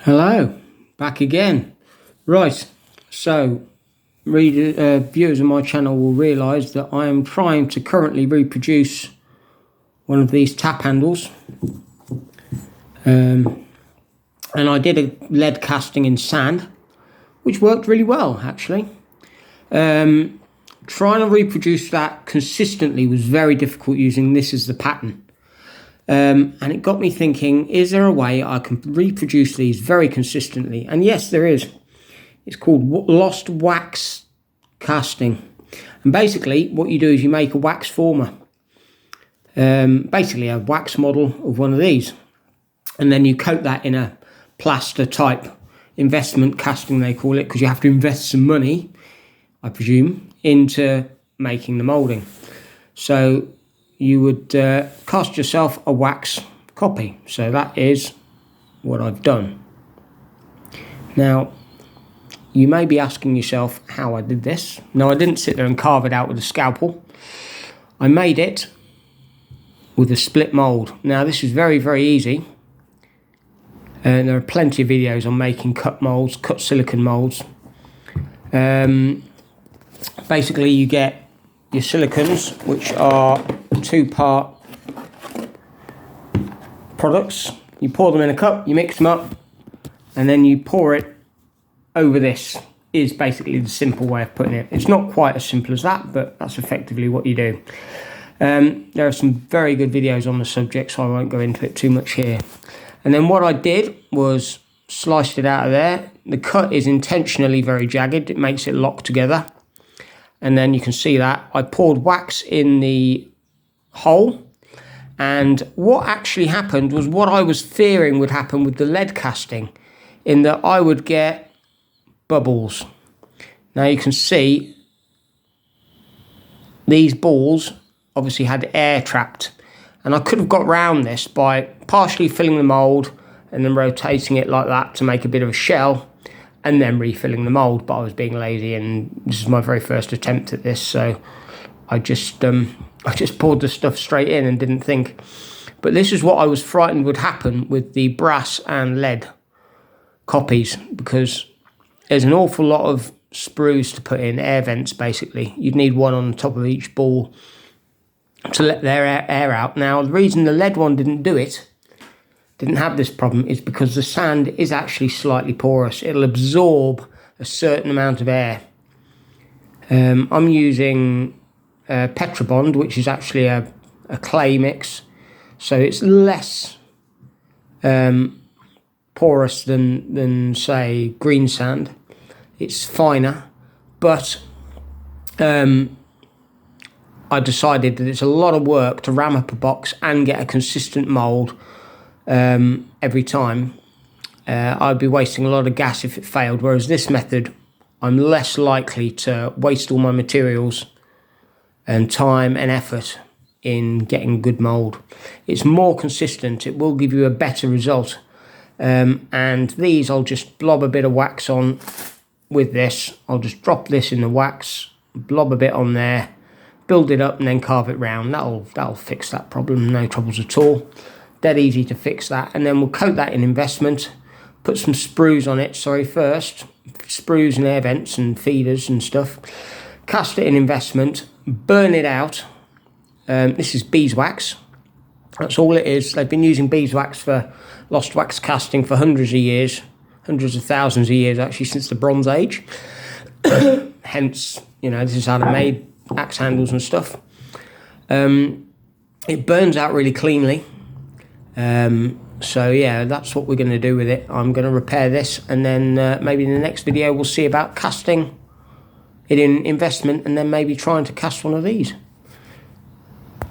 Hello, back again. Right, so viewers of my channel will realise that I am trying to currently reproduce one of these tap handles. And I did a lead casting in sand, which worked really well actually. Trying to reproduce that consistently was very difficult using this as the pattern. And it got me thinking, is there a way I can reproduce these very consistently? And yes, there is. It's called lost wax casting. And basically what you do is you make a wax former. Basically a wax model of one of these. And then you coat that in a plaster type investment casting, they call it, because you have to invest some money, I presume, into making the moulding. So you would cast yourself a wax copy. So that is what I've done. Now, you may be asking yourself how I did this. No, I didn't sit there and carve it out with a scalpel. I made it with a split mould. Now, this is very, very easy. And there are plenty of videos on making cut moulds, cut silicone moulds. Basically, you get your silicones, which are 2-part products. You pour them in a cup, you mix them up, and then you pour it over this. Is basically the simple way of putting it. It's not quite as simple as that, but that's effectively what you do. There are some very good videos on the subject, so I won't go into it too much here. And then what I did was sliced it out of there. The cut is intentionally very jagged. It makes it lock together. And then you can see that I poured wax in the hole, and what actually happened was what I was fearing would happen with the lead casting, in that I would get bubbles. Now you can see these balls obviously had air trapped, and I could have got round this by partially filling the mould and then rotating it like that to make a bit of a shell, and then refilling the mould, but I was being lazy, and this is my very first attempt at this, so I just poured the stuff straight in and didn't think. But this is what I was frightened would happen with the brass and lead copies, because there's an awful lot of sprues to put in, air vents basically. You'd need one on the top of each ball to let their air out. Now, the reason the lead one didn't have this problem is because the sand is actually slightly porous. It'll absorb a certain amount of air. I'm using Petrobond, which is actually a clay mix, so it's less porous than say green sand. It's finer, but I decided that it's a lot of work to ram up a box and get a consistent mould every time. I'd be wasting a lot of gas if it failed, whereas this method, I'm less likely to waste all my materials and time and effort in getting good mould. It's more consistent, it will give you a better result. And these, I'll just blob a bit of wax on with this. I'll just drop this in the wax, blob a bit on there, build it up, and then carve it round. That'll fix that problem, no troubles at all. Dead easy to fix that. And then we'll coat that in investment, put some sprues on it, first, sprues and air vents and feeders and stuff, cast it in investment, burn it out. This is beeswax, that's all it is. They've been using beeswax for lost wax casting for hundreds of years, hundreds of thousands of years actually, since the Bronze Age. Hence, this is how they made axe handles and stuff. It burns out really cleanly. So yeah, that's what we're going to do with it. I'm going to repair this, and then maybe in the next video we'll see about casting it in investment, and then maybe trying to cast one of these.